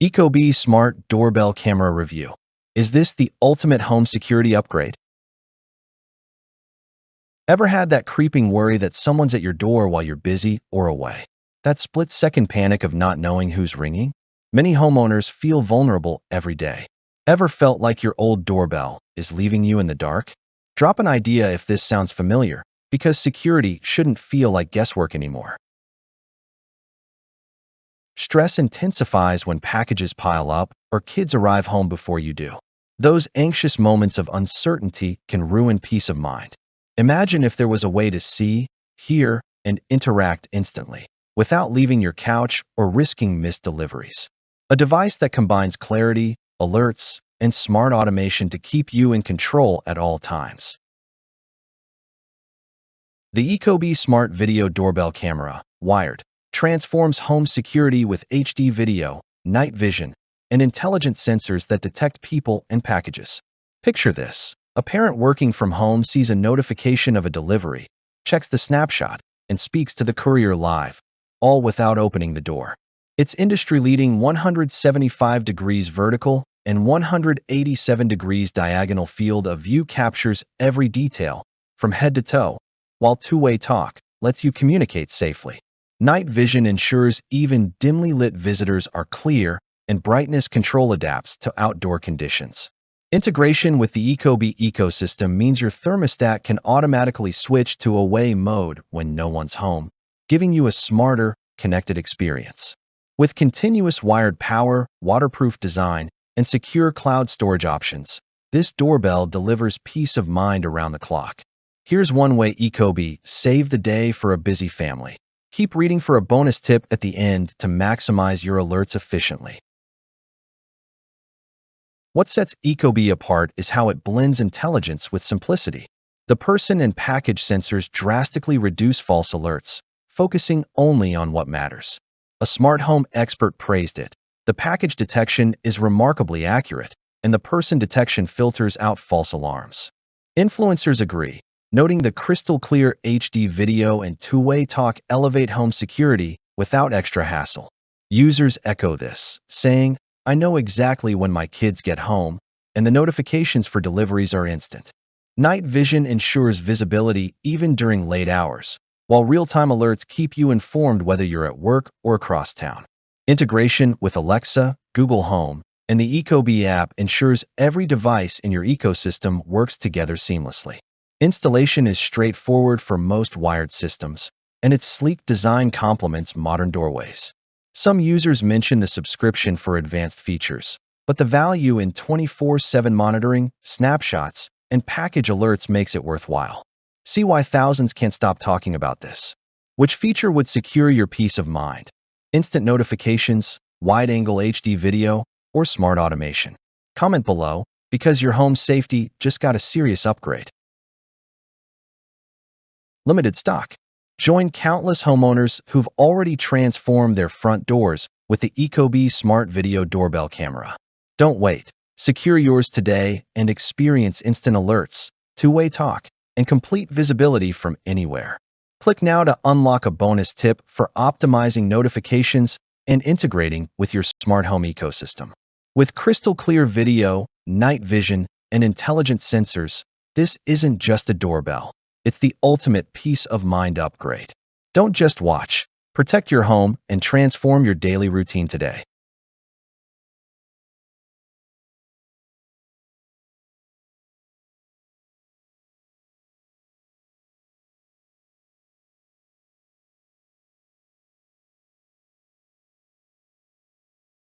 ecobee Smart Doorbell Camera Review. Is this the ultimate home security upgrade? Ever had that creeping worry that someone's at your door while you're busy or away? That split-second panic of not knowing who's ringing? Many homeowners feel vulnerable every day. Ever felt like your old doorbell is leaving you in the dark? Drop an idea if this sounds familiar, because security shouldn't feel like guesswork anymore. Stress intensifies when packages pile up or kids arrive home before you do. Those anxious moments of uncertainty can ruin peace of mind. Imagine if there was a way to see, hear, and interact instantly, without leaving your couch or risking missed deliveries. A device that combines clarity, alerts, and smart automation to keep you in control at all times. The ecobee Smart Video Doorbell Camera, wired, transforms home security with HD video, night vision, and intelligent sensors that detect people and packages. Picture this. A parent working from home sees a notification of a delivery, checks the snapshot, and speaks to the courier live, all without opening the door. Its industry-leading 175 degrees vertical and 187 degrees diagonal field of view captures every detail, from head to toe, while two-way talk lets you communicate safely. Night vision ensures even dimly lit visitors are clear, and brightness control adapts to outdoor conditions. Integration with the ecobee ecosystem means your thermostat can automatically switch to away mode when no one's home, giving you a smarter, connected experience. With continuous wired power, waterproof design, and secure cloud storage options, this doorbell delivers peace of mind around the clock. Here's one way ecobee saved the day for a busy family. Keep reading for a bonus tip at the end to maximize your alerts efficiently. What sets ecobee apart is how it blends intelligence with simplicity. The person and package sensors drastically reduce false alerts, focusing only on what matters. A smart home expert praised it. The package detection is remarkably accurate, and the person detection filters out false alarms. Influencers agree, noting the crystal-clear HD video and two-way talk elevate home security without extra hassle. Users echo this, saying, "I know exactly when my kids get home, and the notifications for deliveries are instant." Night vision ensures visibility even during late hours, while real-time alerts keep you informed whether you're at work or across town. Integration with Alexa, Google Home, and the ecobee app ensures every device in your ecosystem works together seamlessly. Installation is straightforward for most wired systems, and its sleek design complements modern doorways. Some users mention the subscription for advanced features, but the value in 24/7 monitoring, snapshots, and package alerts makes it worthwhile. See why thousands can't stop talking about this. Which feature would secure your peace of mind? Instant notifications, wide-angle HD video, or smart automation? Comment below, because your home safety just got a serious upgrade. Limited stock. Join countless homeowners who've already transformed their front doors with the ecobee Smart Video Doorbell Camera. Don't wait. Secure yours today and experience instant alerts, two-way talk, and complete visibility from anywhere. Click now to unlock a bonus tip for optimizing notifications and integrating with your smart home ecosystem. With crystal-clear video, night vision, and intelligent sensors, this isn't just a doorbell. It's the ultimate peace of mind upgrade. Don't just watch. Protect your home and transform your daily routine today.